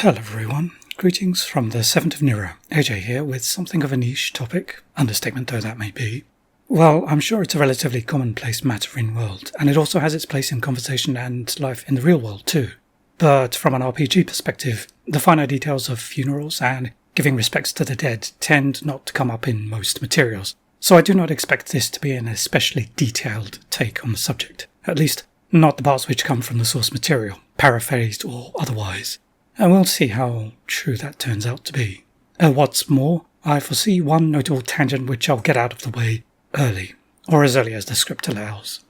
Hello everyone, greetings from the 7th of Nero. AJ here with something of a niche topic, understatement though that may be. Well, I'm sure it's a relatively commonplace matter in world, and it also has its place in conversation and life in the real world too. But from an RPG perspective, the finer details of funerals and giving respects to the dead tend not to come up in most materials, so I do not expect this to be an especially detailed take on the subject, at least not the parts which come from the source material, paraphrased or otherwise. And we'll see how true that turns out to be. What's more, I foresee one notable tangent which I'll get out of the way early, or as early as the script allows.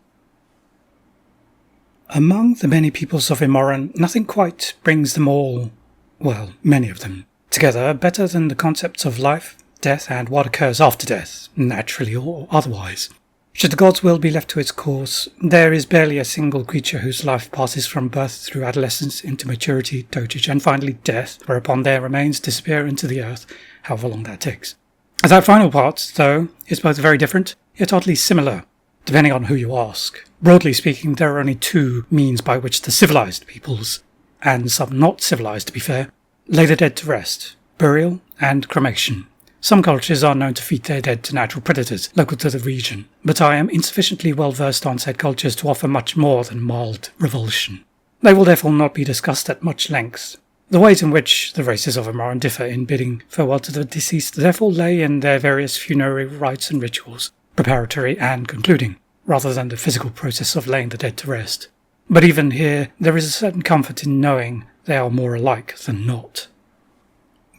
Among the many peoples of Immoren, nothing quite brings them all, well, many of them, together better than the concepts of life, death, and what occurs after death, naturally or otherwise. Should the god's will be left to its course, there is barely a single creature whose life passes from birth through adolescence into maturity, dotage, and finally death, whereupon their remains disappear into the earth, however long that takes. That final part, though, is both very different, yet oddly similar, depending on who you ask. Broadly speaking, there are only two means by which the civilized peoples, and some not civilized to be fair, lay the dead to rest: burial and cremation. Some cultures are known to feed their dead to natural predators local to the region, but I am insufficiently well versed on said cultures to offer much more than mild revulsion. They will therefore not be discussed at much length. The ways in which the races of Immoren differ in bidding farewell to the deceased therefore lay in their various funerary rites and rituals, preparatory and concluding, rather than the physical process of laying the dead to rest. But even here, there is a certain comfort in knowing they are more alike than not.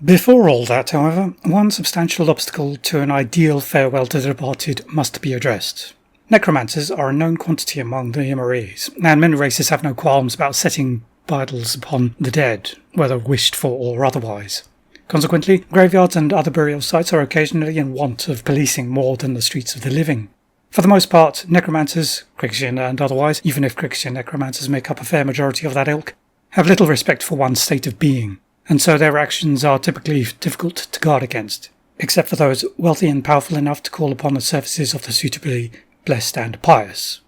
Before all that, however, one substantial obstacle to an ideal farewell to the departed must be addressed. Necromancers are a known quantity among the Immorenes, and many races have no qualms about setting bridles upon the dead, whether wished for or otherwise. Consequently, graveyards and other burial sites are occasionally in want of policing more than the streets of the living. For the most part, necromancers, Christian and otherwise, even if Christian necromancers make up a fair majority of that ilk, have little respect for one's state of being, and so their actions are typically difficult to guard against, except for those wealthy and powerful enough to call upon the services of the suitably blessed and pious.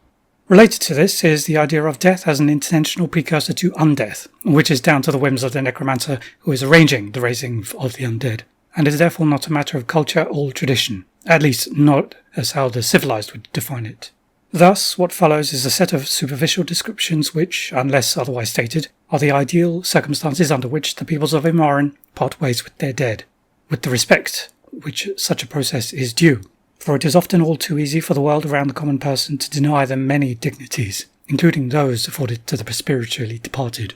Related to this is the idea of death as an intentional precursor to undeath, which is down to the whims of the necromancer who is arranging the raising of the undead, and is therefore not a matter of culture or tradition, at least not as how the civilized would define it. Thus, what follows is a set of superficial descriptions which, unless otherwise stated, are the ideal circumstances under which the peoples of Immoren part ways with their dead, with the respect which such a process is due, for it is often all too easy for the world around the common person to deny them many dignities, including those afforded to the spiritually departed.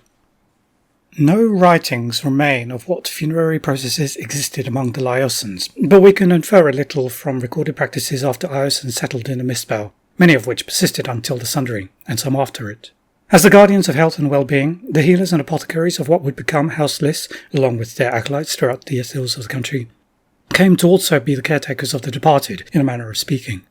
No writings remain of what funerary processes existed among the Laosians, but we can infer a little from recorded practices after Iosans settled in the Mistbell, many of which persisted until the Sundering, and some after it. As the guardians of health and well-being, the healers and apothecaries of what would become houseless, along with their acolytes throughout the hills of the country, came to also be the caretakers of the departed, in a manner of speaking.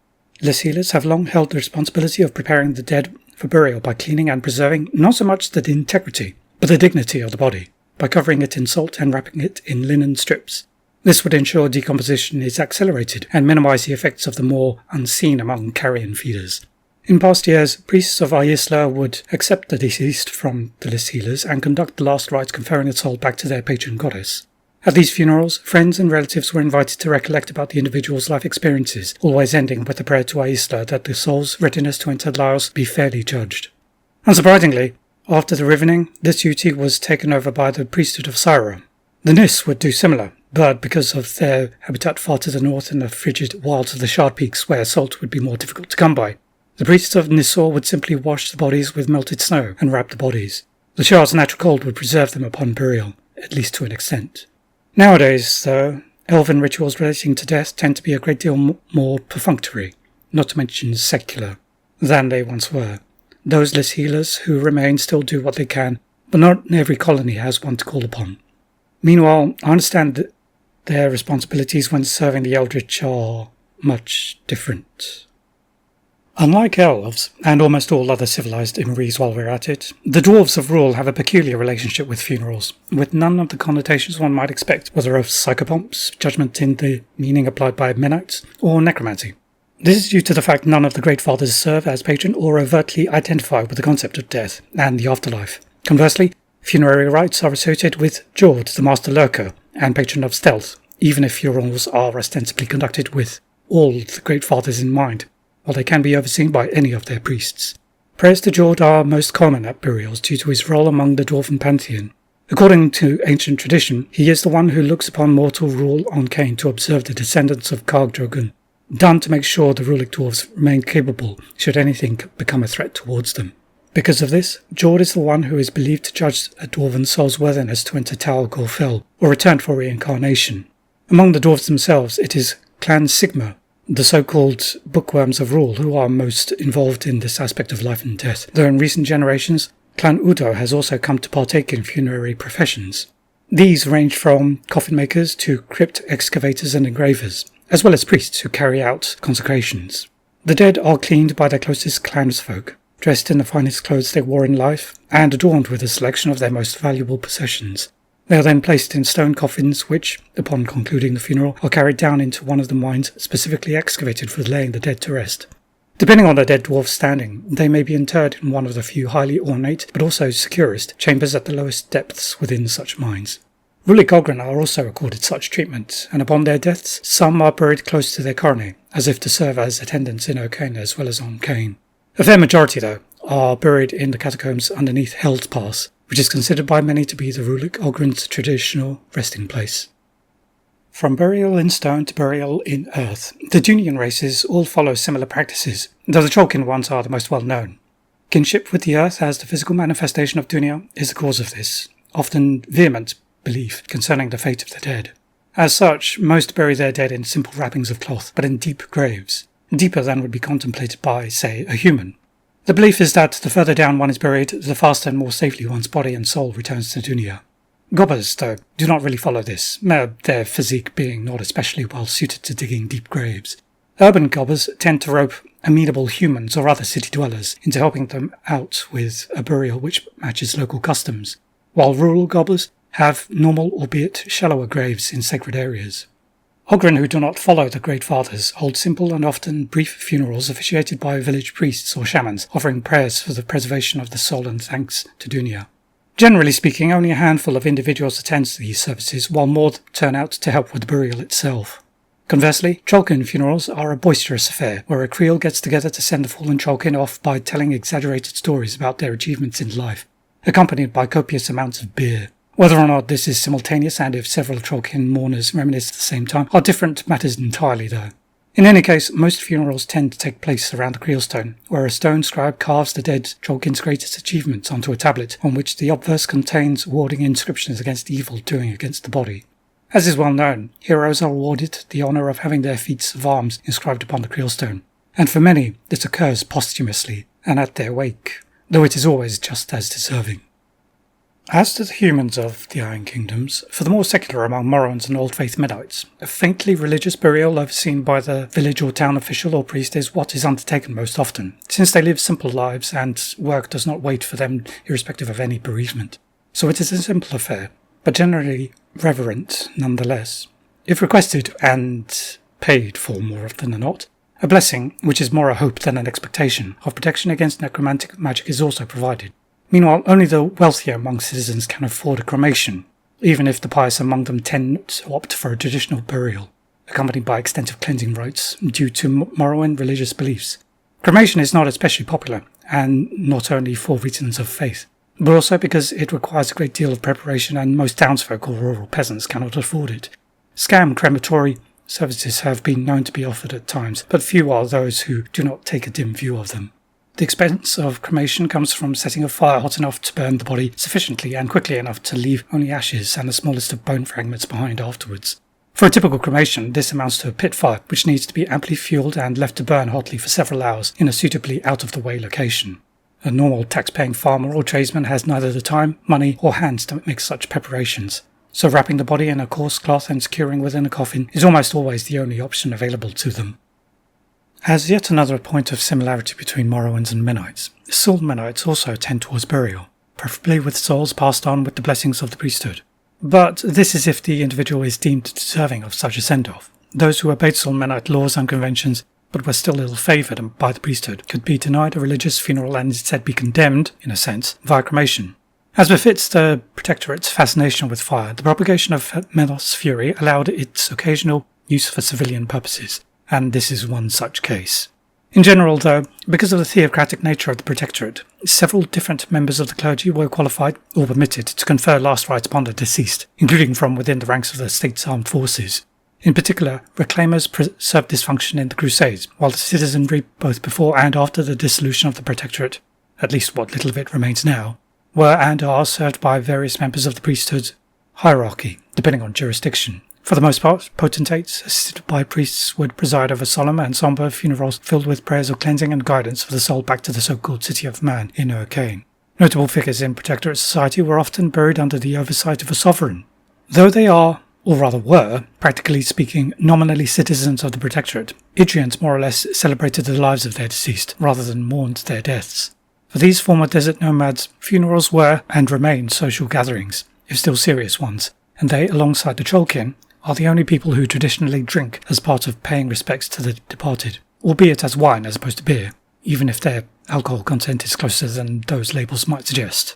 Less healers have long held the responsibility of preparing the dead for burial by cleaning and preserving not so much the integrity, but the dignity of the body, by covering it in salt and wrapping it in linen strips. This would ensure decomposition is accelerated and minimize the effects of the more unseen among carrion feeders. In past years, priests of Ayisla would accept the deceased from the less healers and conduct the last rites conferring its soul back to their patron goddess. At these funerals, friends and relatives were invited to recollect about the individual's life experiences, always ending with a prayer to Ayisla that the soul's readiness to enter Laos be fairly judged. Unsurprisingly, after the rivening, this duty was taken over by the priesthood of Syra. The Nis would do similar, but because of their habitat far to the north in the frigid wilds of the Shard Peaks where salt would be more difficult to come by, the priests of Nisor would simply wash the bodies with melted snow and wrap the bodies. The Shard's natural cold would preserve them upon burial, at least to an extent. Nowadays, though, elven rituals relating to death tend to be a great deal more perfunctory, not to mention secular, than they once were. Those less healers who remain still do what they can, but not every colony has one to call upon. Meanwhile, I understand that their responsibilities when serving the Eldritch are much different. Unlike elves, and almost all other civilized Immorenes while we're at it, the dwarves of Rule have a peculiar relationship with funerals, with none of the connotations one might expect, whether of psychopomps, judgment in the meaning applied by Menites, or necromancy. This is due to the fact none of the Great Fathers serve as patron or overtly identify with the concept of death and the afterlife. Conversely, Funerary rites are associated with Jord, the master lurker, and patron of stealth, even if funerals are ostensibly conducted with all the Great Fathers in mind, while they can be overseen by any of their priests. Prayers to Jord are most common at burials due to his role among the dwarven pantheon. According to ancient tradition, he is the one who looks upon mortal rule on ur-caen to observe the descendants of Karg-Drogon, done to make sure the Rulik dwarves remain capable should anything become a threat towards them. Because of this, Jord is the one who is believed to judge a dwarven soul's worthiness to enter Tal Gorfel, or return for reincarnation. Among the dwarves themselves, it is Clan Sigma, the so-called bookworms of rule, who are most involved in this aspect of life and death, though in recent generations, Clan Udo has also come to partake in funerary professions. These range from coffin makers to crypt excavators and engravers, as well as priests who carry out consecrations. The dead are cleaned by their closest clansfolk, dressed in the finest clothes they wore in life, and adorned with a selection of their most valuable possessions. They are then placed in stone coffins which, upon concluding the funeral, are carried down into one of the mines specifically excavated for laying the dead to rest. Depending on the dead dwarf's standing, they may be interred in one of the few highly ornate, but also securest, chambers at the lowest depths within such mines. Rulik Ogren are also accorded such treatment, and upon their deaths, some are buried close to their Skorne, as if to serve as attendants in ur-caen as well as on ur-caen. A fair majority, though, are buried in the catacombs underneath Hell's Pass, which is considered by many to be the Rulik Ogren's traditional resting place. From burial in stone to burial in earth, the Dunian races all follow similar practices, though the Cholkin ones are the most well known. Kinship with the earth as the physical manifestation of Dunia is the cause of this, often vehement belief concerning the fate of the dead. As such, most bury their dead in simple wrappings of cloth, but in deep graves, deeper than would be contemplated by, say, a human. The belief is that the further down one is buried, the faster and more safely one's body and soul returns to Dunia. Gobbers, though, do not really follow this, their physique being not especially well suited to digging deep graves. Urban gobbers tend to rope amenable humans or other city dwellers into helping them out with a burial which matches local customs, while rural gobbers have normal, albeit shallower graves in sacred areas. Ogren who do not follow the Great Fathers hold simple and often brief funerals officiated by village priests or shamans, offering prayers for the preservation of the soul and thanks to Dunia. Generally speaking, only a handful of individuals attend to these services, while more turn out to help with the burial itself. Conversely, Cholkin funerals are a boisterous affair, where a creel gets together to send the fallen Cholkin off by telling exaggerated stories about their achievements in life, accompanied by copious amounts of beer. Whether or not this is simultaneous, and if several Cholkin mourners reminisce at the same time, are different matters entirely, though. In any case, most funerals tend to take place around the creelstone, where a stone scribe carves the dead Cholkin's greatest achievements onto a tablet, on which the obverse contains warding inscriptions against evil doing against the body. As is well known, heroes are awarded the honour of having their feats of arms inscribed upon the creelstone, and for many this occurs posthumously, and at their wake, though it is always just as deserving. As to the humans of the Iron Kingdoms, for the more secular among Morrowans and Old Faith Mennonites, a faintly religious burial overseen by the village or town official or priest is what is undertaken most often, since they live simple lives and work does not wait for them irrespective of any bereavement. So it is a simple affair, but generally reverent nonetheless. If requested and paid for more often than not, a blessing, which is more a hope than an expectation, of protection against necromantic magic is also provided. Meanwhile, only the wealthier among citizens can afford a cremation, even if the pious among them tend to opt for a traditional burial, accompanied by extensive cleansing rites due to Morrowan religious beliefs. Cremation is not especially popular, and not only for reasons of faith, but also because it requires a great deal of preparation and most townsfolk or rural peasants cannot afford it. Scam crematory services have been known to be offered at times, but few are those who do not take a dim view of them. The expense of cremation comes from setting a fire hot enough to burn the body sufficiently and quickly enough to leave only ashes and the smallest of bone fragments behind afterwards. For a typical cremation, this amounts to a pit fire, which needs to be amply fueled and left to burn hotly for several hours in a suitably out-of-the-way location. A normal tax-paying farmer or tradesman has neither the time, money, or hands to make such preparations, so wrapping the body in a coarse cloth and securing within a coffin is almost always the only option available to them. As yet another point of similarity between Morrowans and Mennonites, soul Mennonites also tend towards burial, preferably with souls passed on with the blessings of the priesthood. But this is if the individual is deemed deserving of such a send-off. Those who obeyed soul Mennonite laws and conventions, but were still ill-favoured by the priesthood, could be denied a religious funeral and instead be condemned, in a sense, via cremation. As befits the Protectorate's fascination with fire, the propagation of Menos fury allowed its occasional use for civilian purposes, and this is one such case. In general, though, because of the theocratic nature of the Protectorate, several different members of the clergy were qualified or permitted to confer last rites upon the deceased, including from within the ranks of the state's armed forces. In particular, reclaimers served this function in the Crusades, while the citizenry, both before and after the dissolution of the Protectorate, at least what little of it remains now, were and are served by various members of the priesthood's hierarchy, depending on jurisdiction. For the most part, potentates, assisted by priests, would preside over solemn and sombre funerals filled with prayers of cleansing and guidance for the soul back to the so-called City of Man in ur-caen. Notable figures in Protectorate society were often buried under the oversight of a sovereign. Though they are, or rather were, practically speaking, nominally citizens of the Protectorate, Idrians more or less celebrated the lives of their deceased, rather than mourned their deaths. For these former desert nomads, funerals were, and remain, social gatherings, if still serious ones, and they, alongside the ur-caen, are the only people who traditionally drink as part of paying respects to the departed, albeit as wine as opposed to beer, even if their alcohol content is closer than those labels might suggest.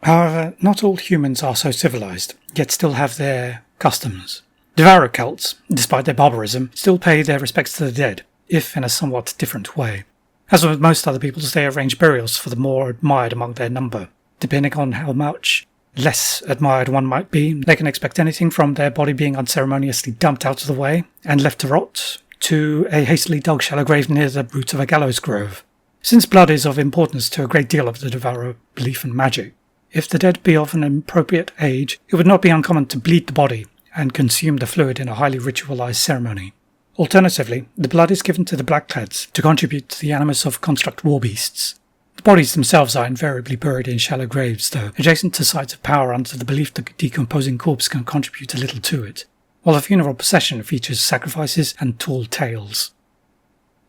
However, not all humans are so civilized, yet still have their customs. Devourer cults, despite their barbarism, still pay their respects to the dead, if in a somewhat different way. As with most other peoples, they arrange burials for the more admired among their number. Depending on how much less admired one might be, they can expect anything from their body being unceremoniously dumped out of the way and left to rot, to a hastily dug shallow grave near the roots of a gallows grove. Since blood is of importance to a great deal of the devourer belief in magic, if the dead be of an appropriate age, it would not be uncommon to bleed the body and consume the fluid in a highly ritualized ceremony. Alternatively, the blood is given to the blackclads to contribute to the animus of construct war beasts. The bodies themselves are invariably buried in shallow graves, though, adjacent to sites of power under the belief that the decomposing corpse can contribute a little to it, while the funeral procession features sacrifices and tall tales.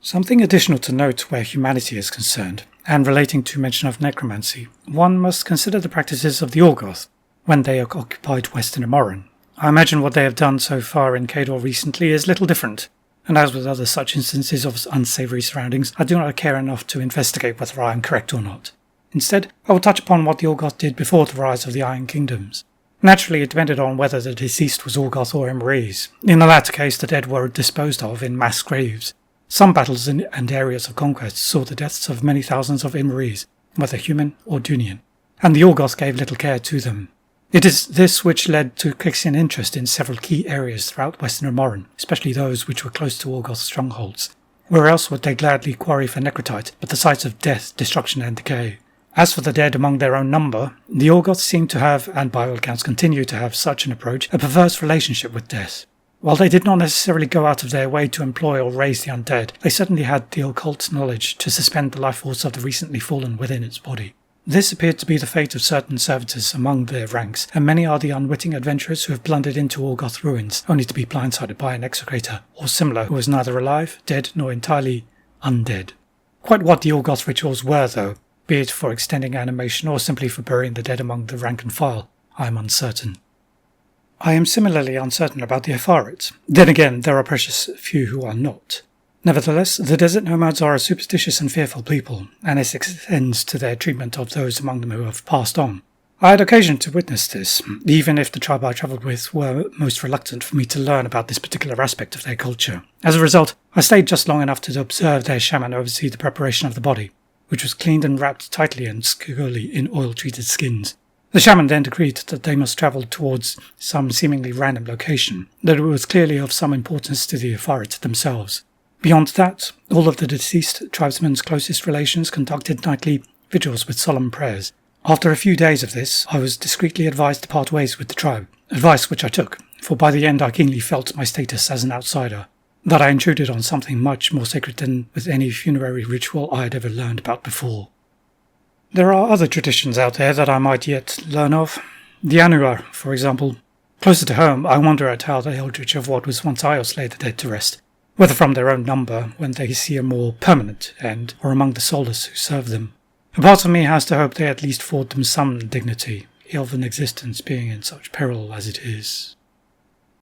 Something additional to note where humanity is concerned, and relating to mention of necromancy, one must consider the practices of the Orgoth when they occupied western Immoren. I imagine what they have done so far in Cador recently is little different, and as with other such instances of unsavoury surroundings, I do not care enough to investigate whether I am correct or not. Instead, I will touch upon what the Orgoth did before the rise of the Iron Kingdoms. Naturally, it depended on whether the deceased was Orgoth or Imrese. In the latter case, the dead were disposed of in mass graves. Some battles and areas of conquest saw the deaths of many thousands of Imrese, whether human or Dunian, and the Orgoth gave little care to them. It is this which led to Xian interest in several key areas throughout western Immoren, especially those which were close to Orgoth strongholds. Where else would they gladly quarry for necrotite but the sites of death, destruction and decay? As for the dead among their own number, the Orgoth seem to have, and by all accounts continue to have such an approach, a perverse relationship with death. While they did not necessarily go out of their way to employ or raise the undead, they certainly had the occult knowledge to suspend the life force of the recently fallen within its body. This appeared to be the fate of certain servitors among their ranks, and many are the unwitting adventurers who have blundered into Orgoth ruins, only to be blindsided by an execrator, or similar, who was neither alive, dead, nor entirely undead. Quite what the Orgoth rituals were, though, be it for extending animation or simply for burying the dead among the rank and file, I am uncertain. I am similarly uncertain about the Apharites. Then again, there are precious few who are not. Nevertheless, the desert nomads are a superstitious and fearful people, and this extends to their treatment of those among them who have passed on. I had occasion to witness this, even if the tribe I travelled with were most reluctant for me to learn about this particular aspect of their culture. As a result, I stayed just long enough to observe their shaman oversee the preparation of the body, which was cleaned and wrapped tightly and securely in oil-treated skins. The shaman then decreed that they must travel towards some seemingly random location, that it was clearly of some importance to the Apharites themselves. Beyond that, all of the deceased tribesmen's closest relations conducted nightly vigils with solemn prayers. After a few days of this, I was discreetly advised to part ways with the tribe, advice which I took, for by the end I keenly felt my status as an outsider, that I intruded on something much more sacred than with any funerary ritual I had ever learned about before. There are other traditions out there that I might yet learn of. The Anua, for example. Closer to home, I wonder at how the eldritch of what was once Ios lay the dead to rest, whether from their own number, when they see a more permanent end, or among the soulless who serve them. A part of me has to hope they at least afford them some dignity, elven existence being in such peril as it is.